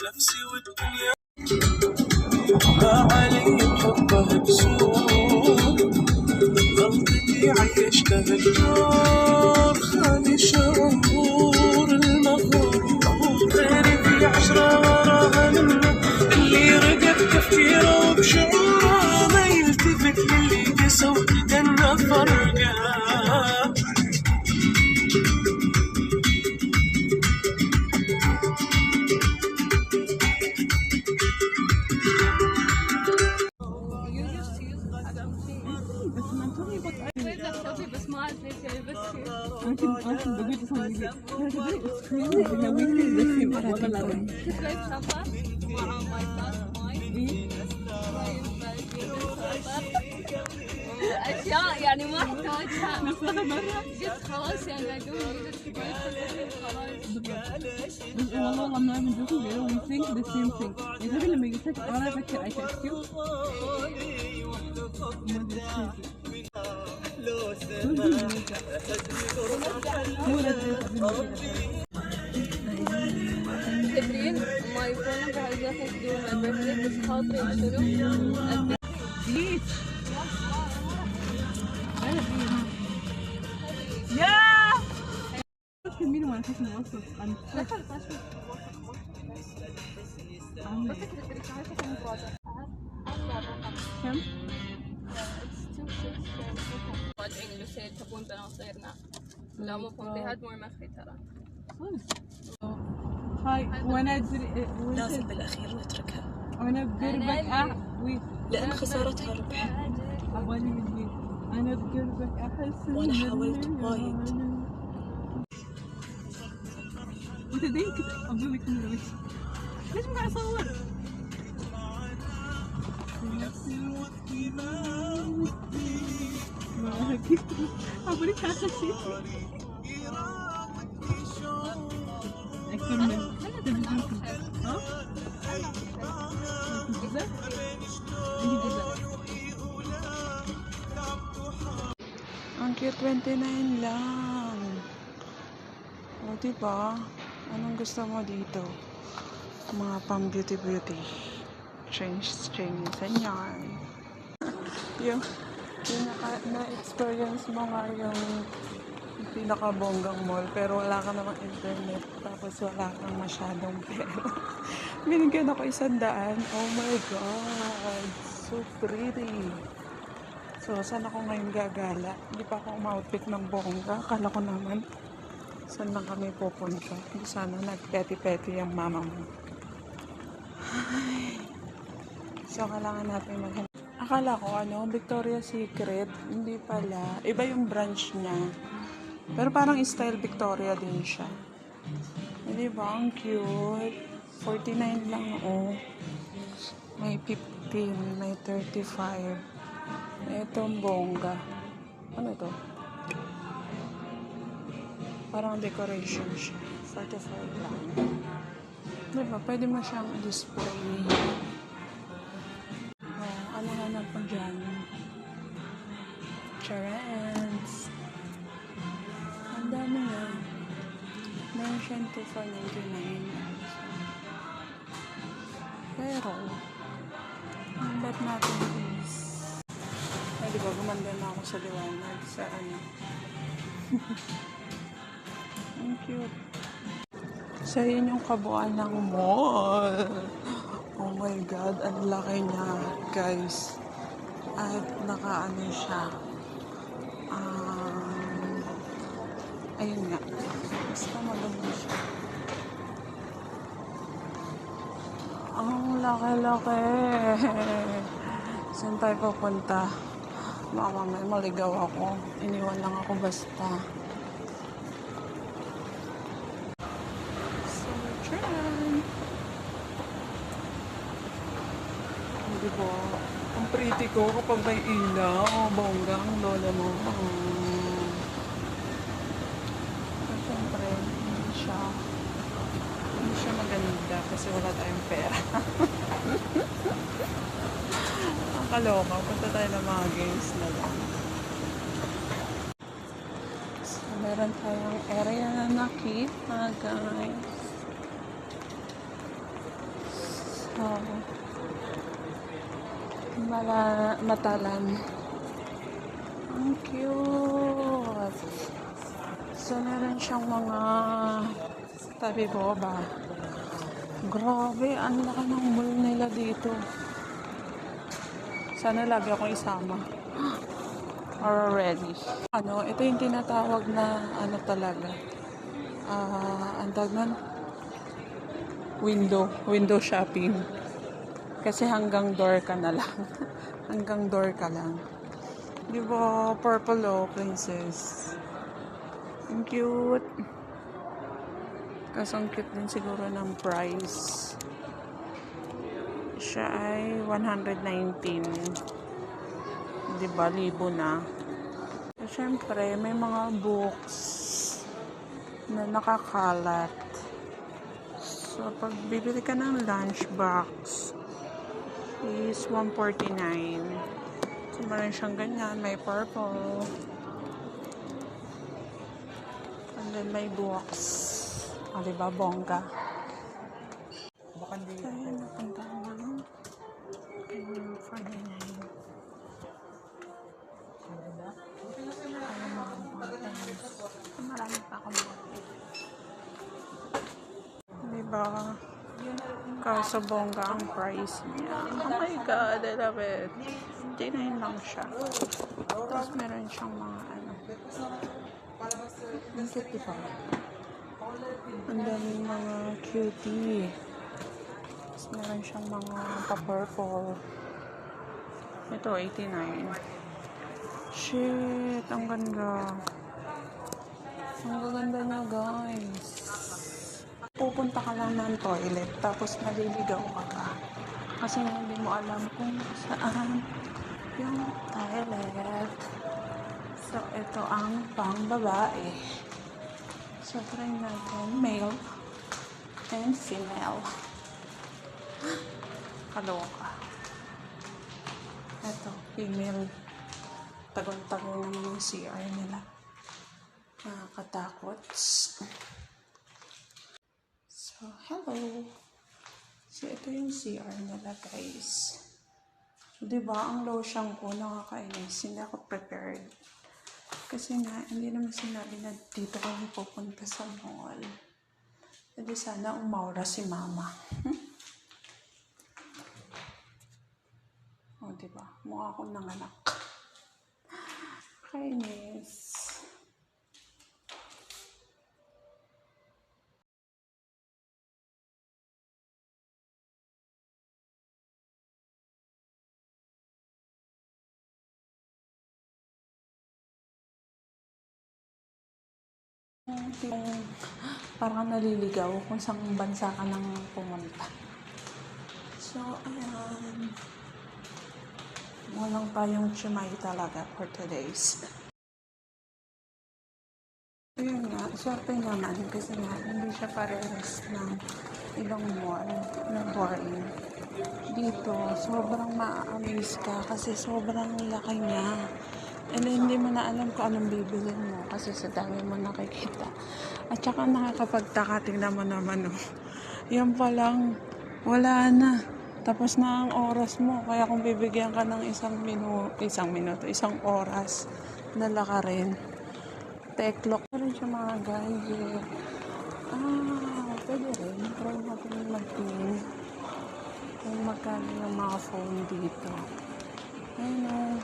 نفسي والدنيا ما علي بحبها بسوق غلطتي عيشتها الدور خالي شعور المغرور غيري في عشرة وراها منه اللي رقد تفكيره وبشعوره ما يلتفت للي قسى وكدنا فرقه بس ما اعرف ليش يعني بس ممكن بقول تصمم جديد هذا ويكلي دسم والله العظيم كيف شاطر مع ماي كلاس ماي اشياء يعني ما احتاجها نفسها مره قلت خلاص يعني اقوم خلاص والله ما بنشوفه غيره we think the same thing يعني لما قلت لك انا افكر I text you تدرين ما يكون بعد ياخذ دون البرثدي بس خاطري شنو؟ بيتش يا كملي وانا حاسه اني وصلت كم؟ راجعين لوسيل تبون بناصيرنا لا مو فهمتي هاد مو المخي ترى هاي وانا ادري لازم بالاخير نتركها وانا بقربك لان خسارتها ربح عبالي من انا بقربك احس وانا حاولت وايد وتدين كنت افضل لك من وجهي ليش ما قاعد اصور؟ أبوريك حاسة شيء أكثر من تلفزيون ها؟ جزء؟ عندي جزء Ang cute, 29 lang. O, diba? Anong gusto mo dito? Mga pang beauty. Change sa yarn. yung na-experience mo nga yung pinakabonggang mall pero wala ka namang internet tapos wala kang masyadong pera. Binigyan ako 100. Oh my god, so pretty. So saan ako ngayon gagala? Hindi pa ako ma-outfit ng bongga. Akala ko naman saan lang kami pupunta. Hindi sana nagpeti-peti yung mama mo. Ay. So kailangan natin maghanap. Akala ko Victoria's Secret, hindi pala. Iba yung branch niya. Pero parang style Victoria din siya. Hindi ba? Ang cute. 49 lang May 15, may 35. Itong bongga. Ano ito? Parang decoration siya. 45 lang. Diba? Pwede mo siyang display. Ano na pa dyan? Charents. Ang dami nga. Meron siyang 2,499. Pero, ang bet natin is ay diba, gumanda na ako sa liwanag sa ang cute. So, yun yung kabuuan ng mall. Oh my god, ang laki niya, guys. At naka siya. Ayun nga. Basta maganda siya. Ang laki-laki. Saan tayo pupunta? Baka may maligaw ako. Iniwan lang ako basta. So, try. Diba? Ang pretty ko kapag may ilaw. Oh, bongga ang lola mo. Pero syempre, hindi siya maganda kasi wala tayong pera. Ang kaloka. Punta tayo ng mga games na lang. So, meron tayong area na nakita, guys. Oo. Matalan. Ang cute. So, meron siyang mga tabi boba. Grabe, ang laki ng mall nila dito. Sana lagi akong isama. Already. Ito yung tinatawag na talaga. Ang tawag nun? Window shopping. Kasi hanggang door ka na lang. Hanggang door ka lang. Di ba? Purple princess. Ang cute. Kaso ang cute din siguro ng price. Siya ay 119. Di ba? Libo na. At syempre, may mga books na nakakalat. So, pag bibili ka ng lunchbox is 149. So, meron siyang ganyan. May purple. And then may books. Diba? Bongga. Kaya napunta naman. 49. Marami pa akong makikita. Diba? Kaso bongga ang price niya. Oh my God, I love it. 59 lang siya. Tapos meron siyang mga ang cute diba? Ang daming mga cutie. Tapos meron siyang mga pa-purple. Ito, 89. Shit, ang ganda. Ang ganda niya, guys. Pupunta ka lang ng toilet, tapos naliligaw ka pa. Kasi hindi mo alam kung saan yung toilet. So, ito ang pang-babae. So, try natin male and female. Kaloka. Ito, female. Tagon-tagon naman yung CR nila. Nakakatakot. So, hello. So, ito yung CR nila, guys. So, diba, ang lotion ko, nakakainis. Hindi ako prepared. Kasi nga, hindi naman sinabi na dito kami pupunta sa mall. Hindi sana umaura si mama. O, diba? Mukha akong nanganak. Kainis. Yung parang naliligaw kung saan bansa ka nang pumunta. So, ayan. Walang tayong chimay talaga for today's. Ayun nga, swerte naman kasi nga hindi siya parehas ng ibang mall na boring. Dito, sobrang ma-amaze ka kasi sobrang laki niya. And hindi mo na alam kung anong bibilin mo kasi sa dami mo nakikita. At saka nakakapagtaka, tingnan mo naman, oh. Yan palang, wala na. Tapos na ang oras mo. Kaya kung bibigyan ka ng isang oras, nalaka rin. Teklok. Meron siya mga gadget. Pwede rin. Try natin mag-pin. Kung magkano yung mga phone dito. Ayun,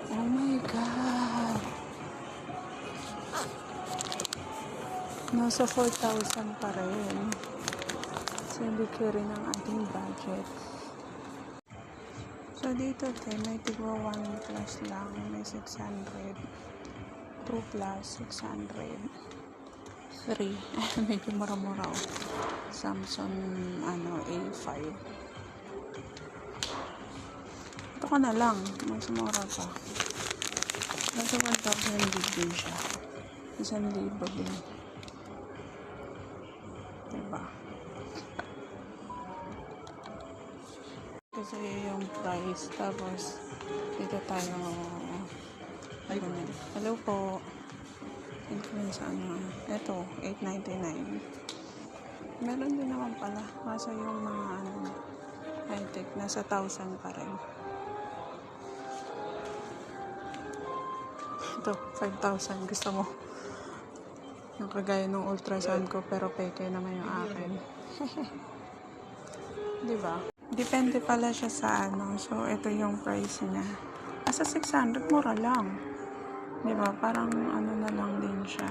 oh my God. Nasa 4,000 pa rin. So, hindi carry ng ating budget. So, dito, may tigwa 1 plus lang. May 600. 2 plus, 600. 3. Medyo mura-mura. Samsung, A5. Ito ka na lang. Mas mura pa. Nasa 1,000 din siya. 1,000 din. Diba? Kasi yung price. Tapos, dito tayo. Hello po. Influence Ito, $8.99. Meron din naman pala. Kaso yung mga high-tech, nasa 1,000 pa rin. Ito, 5,000. Gusto mo? Yung kagaya ng ultrasound ko, pero peke naman yung akin. Diba? Depende pala siya sa So, ito yung price niya. Asa 600, mura lang. Diba? Parang na lang din siya.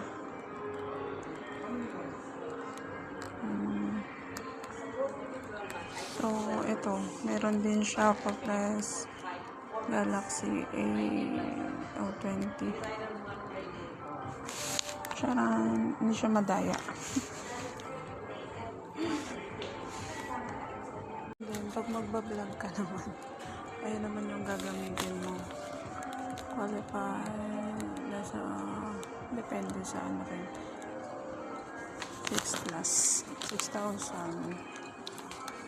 So, ito. Meron din siya pa plus Galaxy A20. Hindi siya madaya. Then, pag magbablog ka naman, ayun naman yung gagamitin mo. Qualified, depende sa rin. 6 plus, 6,000.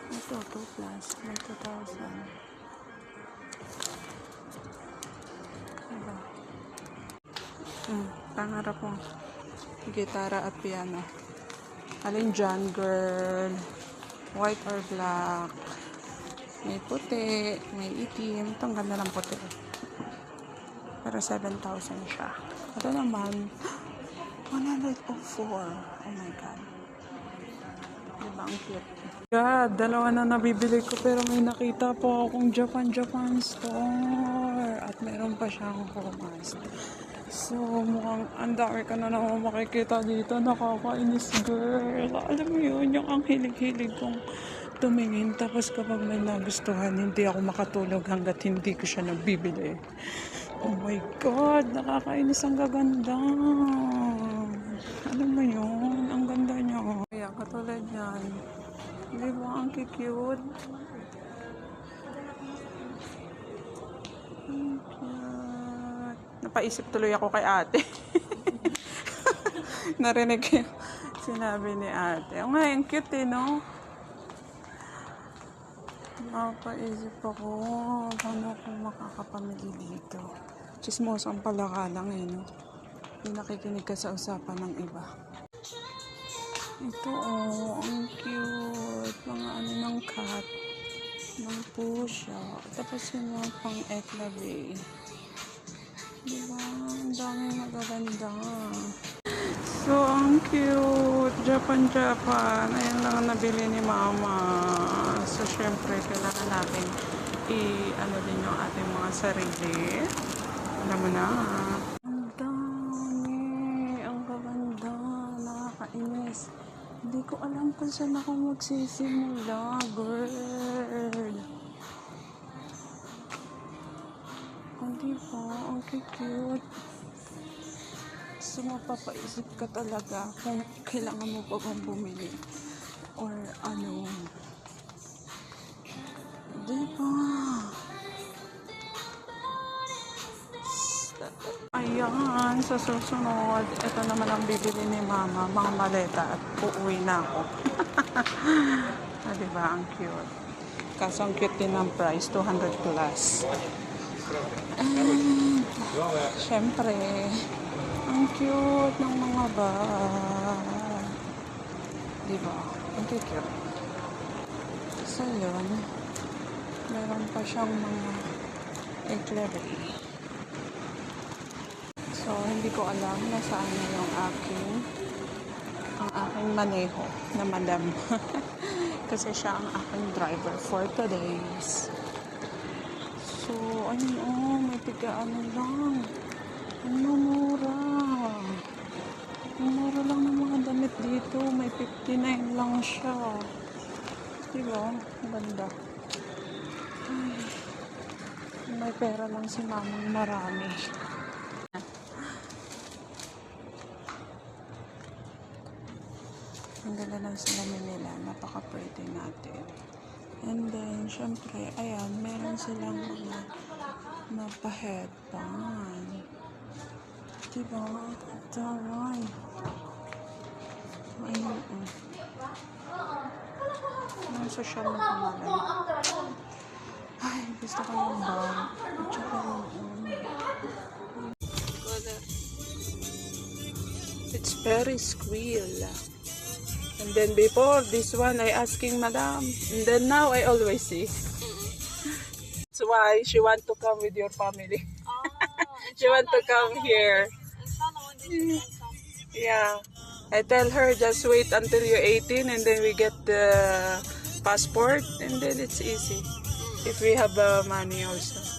Ito, 2 plus, may 2,000. Diba? Pangarap mo. Gitara at piano. Alin dyan, girl? White or black? May puti, may itim. Ito, ang ganda ng puti. Pero 7,000 siya. Ito naman, 104. Oh my God. Diba, ang cute. God, dalawa na nabibili ko pero may nakita po akong Japan store. At meron pa siyang Pumas. So, mukhang andami ka na naman makikita dito. Nakakainis, girl. Alam mo yun, yung ang hilig-hilig kong tumingin. Tapos kapag may nagustuhan, hindi ako makatulog hanggat hindi ko siya nabibili. Oh my God, nakakainis, ang gaganda. Alam mo yun, ang ganda niya. Kaya katulad yan. Di ba, ang cute? Napaisip tuloy ako kay ate. Narinig ko yung sinabi ni ate. O nga, ang cute no? Napaisip ako, paano ako makakapamili dito? Chismosang pala ka lang no? Hindi nakikinig ka sa usapan ng iba. Ito ang cute. Mga ng cat. Ng pusha. Tapos yung mga pang eklabe. Diba? Ang dami magaganda. So, ang cute. Japan. Ayan lang ang nabili ni mama. So, syempre, kailangan natin din yung ating mga sarili. Alam mo na. Ang dami. Ang gaganda. Nakakainis. Hindi ko alam kung saan ako magsisimula, girl. Diba? Ang cute. So, mapapaisip ka talaga kung kailangan mo pa bang bumili. Or ano. Diba? Ayan, sa susunod, ito naman ang bibili ni mama, mga maleta at uuwi na ako. Diba? Ang cute. Kaso ang cute din ang price, 200 plus. And, syempre, ang cute ng mga bag. Diba? Ang cute. So, yun. Meron pa siyang mga eclairé. So, hindi ko alam na saan na yung ang aking maneho na madam. Kasi siya ang aking driver for today's. So, may tiga-ano lang. Ang mura. Ang mura lang ng mga damit dito. May 59 lang siya. Diba? Ang ganda. Ay, may pera lang si mamang marami. Ang ganda ng salamin nila. Napaka-pretty natin. And then, syempre, ayan, meron silang mga mapa-headband. Diba? Taray. Ayun, Ang social na pangalan. Ay, gusto ko yung bag. At saka yung, it's very squeal. And then before this one, I asking madam. And then now I always see. That's why she want to come with your family. She want to come here. Yeah. I tell her just wait until you're 18 and then we get the passport and then it's easy. If we have money also.